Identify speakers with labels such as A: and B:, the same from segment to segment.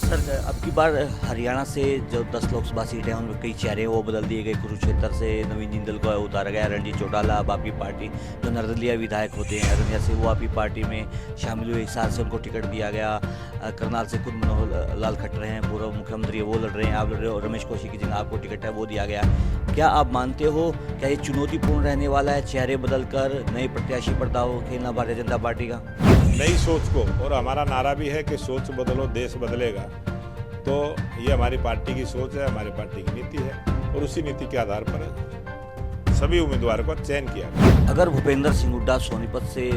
A: Sir अब की बार हरियाणा से जो 10 लोकसभा सीटें हैं उनमें कई चेहरे वो बदल दिए गए। कुरुक्षेत्र से नवीन जिंदल को उतारा गया। रणजीत चौटाला अब आपकी पार्टी जो निर्दलीय विधायक होते हैं अररिया से वो आपकी पार्टी में शामिल हुए। हिसार से उनको टिकट दिया गया। करनाल से खुद मनोहर लाल खट्टर हैं, पूर्व मुख्यमंत्री वो लड़ रहे हैं, आप लड़ रहे हो। रमेश कौशिक की जगह आपको टिकट है वो दिया गया। क्या आप मानते हो क्या ये चुनौतीपूर्ण रहने वाला है, चेहरे बदल कर नए प्रत्याशी पर दाव खेलना भारतीय जनता पार्टी का?
B: नई सोच को, और हमारा नारा भी है कि सोच बदलो देश बदलेगा। तो ये हमारी पार्टी की सोच है, हमारी पार्टी की नीति है, और उसी नीति के आधार पर सभी उम्मीदवारों का चयन किया गया।
A: अगर भूपेंद्र सिंह हुड्डा सोनीपत से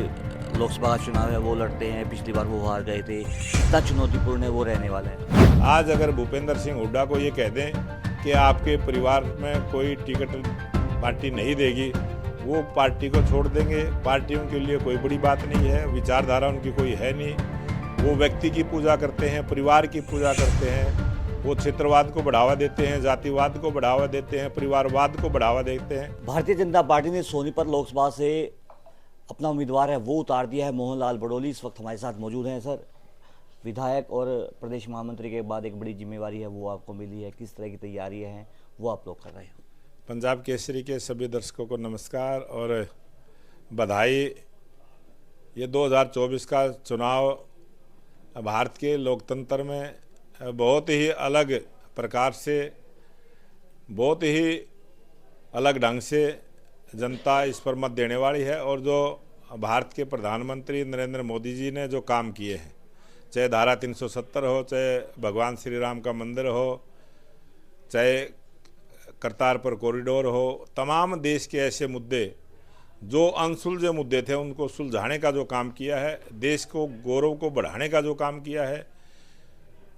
A: लोकसभा का चुनाव है वो लड़ते हैं, पिछली बार वो हार गए थे, कितना चुनौतीपूर्ण है वो रहने वाला है?
B: आज अगर भूपेंद्र सिंह हुड्डा को ये कह दें कि आपके परिवार में कोई टिकट पार्टी नहीं देगी, वो पार्टी को छोड़ देंगे। पार्टी उनके लिए कोई बड़ी बात नहीं है, विचारधारा उनकी कोई है नहीं। वो व्यक्ति की पूजा करते हैं, परिवार की पूजा करते हैं। वो क्षेत्रवाद को बढ़ावा देते हैं, जातिवाद को बढ़ावा देते हैं, परिवारवाद को बढ़ावा देते हैं।
A: भारतीय जनता पार्टी ने सोनीपत लोकसभा से अपना उम्मीदवार है वो उतार दिया है। मोहन लाल बड़ोली इस वक्त हमारे साथ मौजूद हैं। सर, विधायक और प्रदेश महामंत्री के बाद एक बड़ी जिम्मेवारी है वो आपको मिली है, किस तरह की तैयारियां हैं वो आप लोग कर रहे हो?
B: पंजाब केसरी के सभी दर्शकों को नमस्कार और बधाई। ये 2024 का चुनाव भारत के लोकतंत्र में बहुत ही अलग प्रकार से, बहुत ही अलग ढंग से जनता इस पर मत देने वाली है। और जो भारत के प्रधानमंत्री नरेंद्र मोदी जी ने जो काम किए हैं, चाहे धारा 370 हो, चाहे भगवान श्री राम का मंदिर हो, चाहे करतारपुर कॉरिडोर हो, तमाम देश के ऐसे मुद्दे जो अनसुलझे मुद्दे थे उनको सुलझाने का जो काम किया है, देश को गौरव को बढ़ाने का जो काम किया है,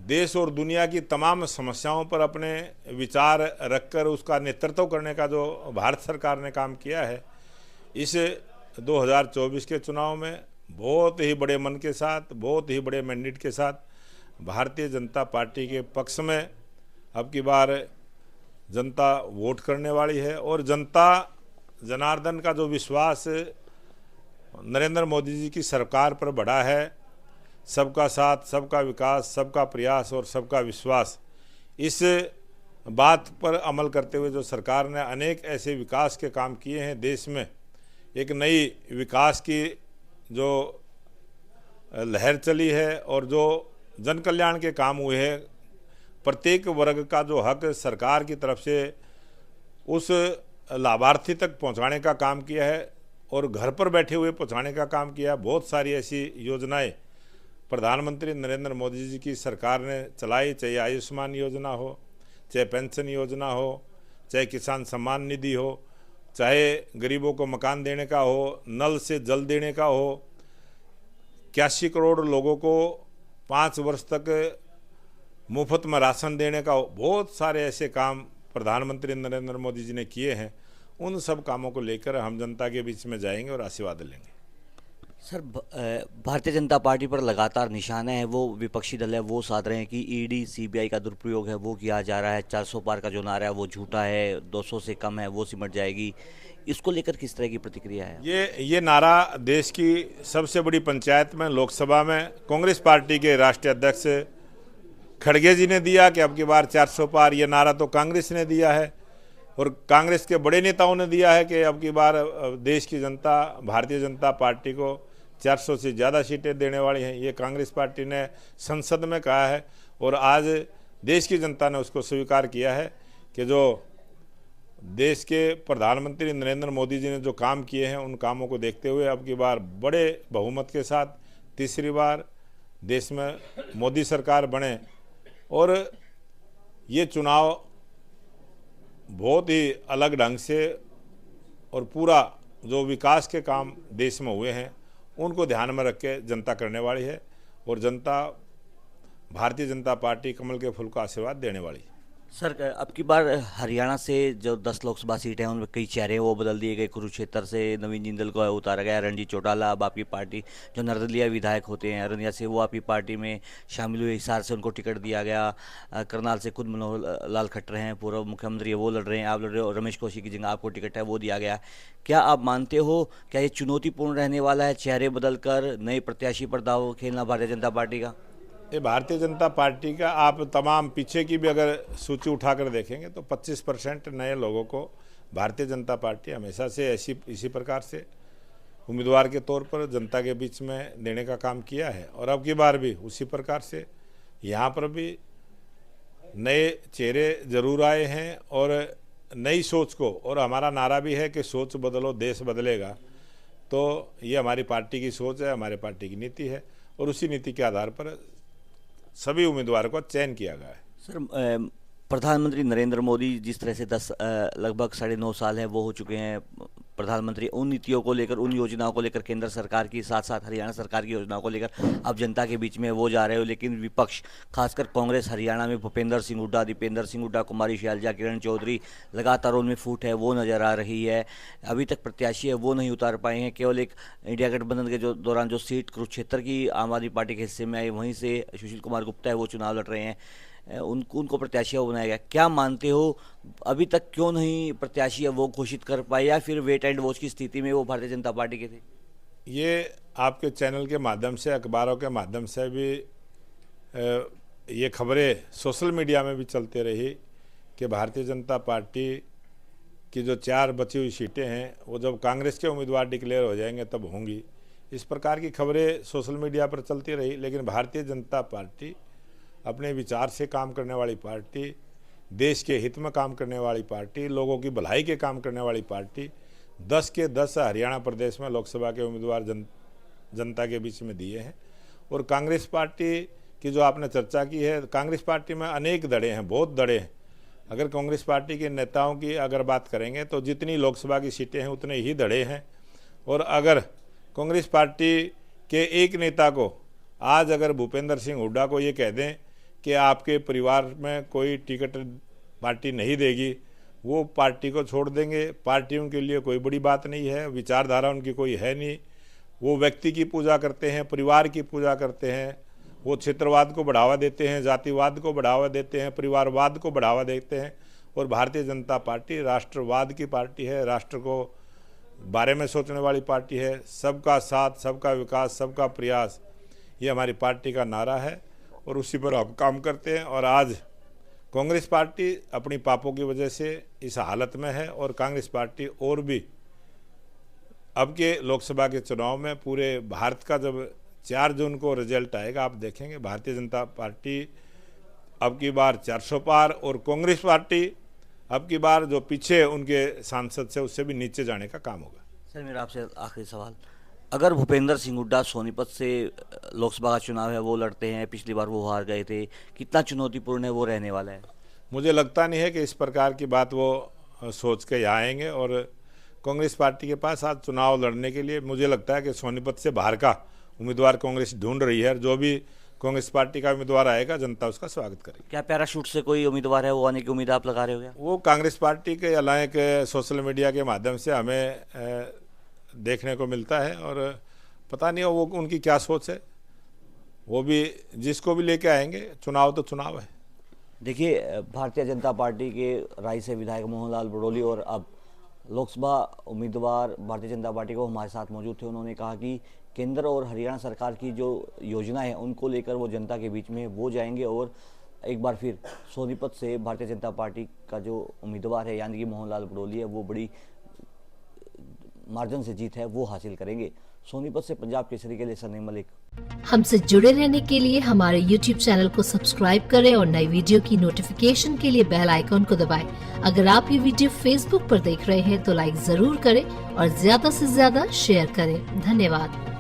B: देश और दुनिया की तमाम समस्याओं पर अपने विचार रखकर उसका नेतृत्व करने का जो भारत सरकार ने काम किया है, इस 2024 के चुनाव में बहुत ही बड़े मन के साथ, बहुत ही बड़े मैंडेट के साथ भारतीय जनता पार्टी के पक्ष में अब की बार जनता वोट करने वाली है। और जनता जनार्दन का जो विश्वास नरेंद्र मोदी जी की सरकार पर बढ़ा है, सबका साथ, सबका विकास, सबका प्रयास और सबका विश्वास, इस बात पर अमल करते हुए जो सरकार ने अनेक ऐसे विकास के काम किए हैं, देश में एक नई विकास की जो लहर चली है और जो जन कल्याण के काम हुए हैं, प्रत्येक वर्ग का जो हक सरकार की तरफ से उस लाभार्थी तक पहुंचाने का काम किया है और घर पर बैठे हुए पहुंचाने का काम किया है। बहुत सारी ऐसी योजनाएं प्रधानमंत्री नरेंद्र मोदी जी की सरकार ने चलाई, चाहे आयुष्मान योजना हो, चाहे पेंशन योजना हो, चाहे किसान सम्मान निधि हो, चाहे गरीबों को मकान देने का हो, नल से जल देने का हो, 81 करोड़ लोगों को 5 वर्ष तक मुफ्त में राशन देने का हो। बहुत सारे ऐसे काम प्रधानमंत्री नरेंद्र मोदी जी ने किए हैं। उन सब कामों को लेकर हम जनता के बीच में जाएंगे और आशीर्वाद लेंगे।
A: सर, भारतीय जनता पार्टी पर लगातार निशाने हैं वो विपक्षी दल है वो साध रहे हैं कि ईडी सीबीआई का दुरुपयोग है वो किया जा रहा है, 400 पार का जो नारा है वो झूठा है, 200 से कम है वो सिमट जाएगी। इसको लेकर किस तरह की प्रतिक्रिया है?
B: ये नारा देश की सबसे बड़ी पंचायत में, लोकसभा में कांग्रेस पार्टी के राष्ट्रीय अध्यक्ष खड़गे जी ने दिया कि अब की बार 400 पार। ये नारा तो कांग्रेस ने दिया है और कांग्रेस के बड़े नेताओं ने दिया है कि अब की बार देश की जनता भारतीय जनता पार्टी को 400 से ज़्यादा सीटें देने वाली हैं। ये कांग्रेस पार्टी ने संसद में कहा है और आज देश की जनता ने उसको स्वीकार किया है कि जो देश के प्रधानमंत्री नरेंद्र मोदी जी ने जो काम किए हैं, उन कामों को देखते हुए अब की बार बड़े बहुमत के साथ तीसरी बार देश में मोदी सरकार बने। और ये चुनाव बहुत ही अलग ढंग से और पूरा जो विकास के काम देश में हुए हैं उनको ध्यान में रख के जनता करने वाली है और जनता भारतीय जनता पार्टी कमल के फूल को आशीर्वाद देने वाली है।
A: सर, अब की बार हरियाणा से जो 10 लोकसभा सीटें हैं उनमें कई चेहरे वो बदल दिए गए। कुरुक्षेत्र से नवीन जिंदल को उतारा गया। रणजीत चौटाला अब आपकी पार्टी जो निर्दलीय विधायक होते हैं अररिया से वो आपकी पार्टी में शामिल हुए। हिसार से उनको टिकट दिया गया। करनाल से खुद मनोहर लाल खट्टर हैं, पूर्व मुख्यमंत्री वो लड़ रहे हैं, आप लड़ रहे हो। रमेश कौशिक की जगह आपको टिकट है वो दिया गया। क्या आप मानते हो क्या ये चुनौतीपूर्ण रहने वाला है, चेहरे बदल कर नए प्रत्याशी पर दाव खेलना भारतीय जनता पार्टी का?
B: ये भारतीय जनता पार्टी का आप तमाम पीछे की भी अगर सूची उठाकर देखेंगे तो 25% नए लोगों को भारतीय जनता पार्टी हमेशा से इसी प्रकार से उम्मीदवार के तौर पर जनता के बीच में देने का काम किया है। और अब की बार भी उसी प्रकार से यहाँ पर भी नए चेहरे जरूर आए हैं और नई सोच को, और हमारा नारा भी है कि सोच बदलो देश बदलेगा। तो ये हमारी पार्टी की सोच है, हमारे पार्टी की नीति है और उसी नीति के आधार पर सभी उम्मीदवारों का चयन किया गया है।
A: सर, प्रधानमंत्री नरेंद्र मोदी जिस तरह से लगभग 9.5 साल है वो हो चुके हैं प्रधानमंत्री, उन नीतियों को लेकर, उन योजनाओं को लेकर, केंद्र सरकार की साथ साथ हरियाणा सरकार की योजनाओं को लेकर अब जनता के बीच में वो जा रहे हो, लेकिन विपक्ष खासकर कांग्रेस हरियाणा में भूपेंद्र सिंह हुड्डा, दीपेंद्र सिंह हुड्डा, कुमारी शैलजा, किरण चौधरी लगातार उनमें फूट है वो नज़र आ रही है। अभी तक प्रत्याशी है वो नहीं उतार पाए हैं। केवल एक इंडिया गठबंधन के दौरान जो सीट कुरुक्षेत्र की आम आदमी पार्टी के हिस्से में आई, वहीं से सुशील कुमार गुप्ता है वो चुनाव लड़ रहे हैं, उनको प्रत्याशी बनाया गया। क्या मानते हो अभी तक क्यों नहीं प्रत्याशी वो घोषित कर पाए, या फिर वेट एंड वॉच की स्थिति में वो भारतीय जनता पार्टी के थे?
B: ये आपके चैनल के माध्यम से, अखबारों के माध्यम से भी ये खबरें सोशल मीडिया में भी चलती रही कि भारतीय जनता पार्टी की जो 4 बची हुई सीटें हैं वो जब कांग्रेस के उम्मीदवार डिक्लेयर हो जाएंगे तब होंगी। इस प्रकार की खबरें सोशल मीडिया पर चलती रही, लेकिन भारतीय जनता पार्टी अपने विचार से काम करने वाली पार्टी, देश के हित में काम करने वाली पार्टी, लोगों की भलाई के काम करने वाली पार्टी, 10 के 10 हरियाणा प्रदेश में लोकसभा के उम्मीदवार जनता के बीच में दिए हैं। और कांग्रेस पार्टी की जो आपने चर्चा की है, कांग्रेस पार्टी में अनेक दड़े हैं, बहुत दड़े हैं। अगर कांग्रेस पार्टी के नेताओं की अगर बात करेंगे तो जितनी लोकसभा की सीटें हैं उतने ही दड़े हैं। और अगर कांग्रेस पार्टी के एक नेता को आज अगर भूपेंद्र सिंह हुड्डा को ये कह दें कि आपके परिवार में कोई टिकट पार्टी नहीं देगी, वो पार्टी को छोड़ देंगे, पार्टी उनके लिए कोई बड़ी बात नहीं है, विचारधारा उनकी कोई है नहीं, वो व्यक्ति की पूजा करते हैं, परिवार की पूजा करते हैं, वो क्षेत्रवाद को बढ़ावा देते हैं, जातिवाद को बढ़ावा देते हैं, परिवारवाद को बढ़ावा देते हैं। और भारतीय जनता पार्टी राष्ट्रवाद की पार्टी है, राष्ट्र को बारे में सोचने वाली पार्टी है। सबका साथ, सबका विकास, सबका प्रयास, ये हमारी पार्टी का नारा है और उसी पर हम काम करते हैं। और आज कांग्रेस पार्टी अपनी पापों की वजह से इस हालत में है और कांग्रेस पार्टी और भी अब के लोकसभा के चुनाव में पूरे भारत का जब 4 जून को रिजल्ट आएगा, आप देखेंगे भारतीय जनता पार्टी अब की बार 400 पार, और कांग्रेस पार्टी अब की बार जो पीछे उनके सांसद से उससे भी नीचे जाने का काम होगा।
A: सर, मेरा आपसे आखिरी सवाल, अगर भूपेंद्र सिंह हुड्डा सोनीपत से लोकसभा का चुनाव है वो लड़ते हैं, पिछली बार वो हार गए थे, कितना चुनौतीपूर्ण है वो रहने वाला है?
B: मुझे लगता नहीं है कि इस प्रकार की बात वो सोच के यहाँ आएंगे। और कांग्रेस पार्टी के पास आज चुनाव लड़ने के लिए मुझे लगता है कि सोनीपत से बाहर का उम्मीदवार कांग्रेस ढूंढ रही है। जो भी कांग्रेस पार्टी का उम्मीदवार आएगा जनता उसका स्वागत करेगी।
A: क्या पैराशूट से कोई उम्मीदवार है वो आने की उम्मीद आप लगा रहे हो?
B: वो कांग्रेस पार्टी के अलावा के सोशल मीडिया के माध्यम से हमें देखने को मिलता है और पता नहीं वो उनकी क्या सोच है। वो भी जिसको भी लेके आएंगे, चुनाव तो चुनाव है।
A: देखिए, भारतीय जनता पार्टी के राय से विधायक मोहनलाल बड़ोली और अब लोकसभा उम्मीदवार भारतीय जनता पार्टी को हमारे साथ मौजूद थे। उन्होंने कहा कि केंद्र और हरियाणा सरकार की जो योजना है उनको लेकर वो जनता के बीच में वो जाएंगे और एक बार फिर सोनीपत से भारतीय जनता पार्टी का जो उम्मीदवार है यानी कि मोहनलाल बड़ोली है वो बड़ी मार्जिन से जीत है वो हासिल करेंगे। सोनीपत से पंजाब केसरी के लिए सलीम मलिक।
C: हमसे जुड़े रहने के लिए हमारे YouTube चैनल को सब्सक्राइब करें और नई वीडियो की नोटिफिकेशन के लिए बेल आइकॉन को दबाएं। अगर आप ये वीडियो Facebook पर देख रहे हैं तो लाइक जरूर करें और ज्यादा से ज्यादा शेयर करें। धन्यवाद।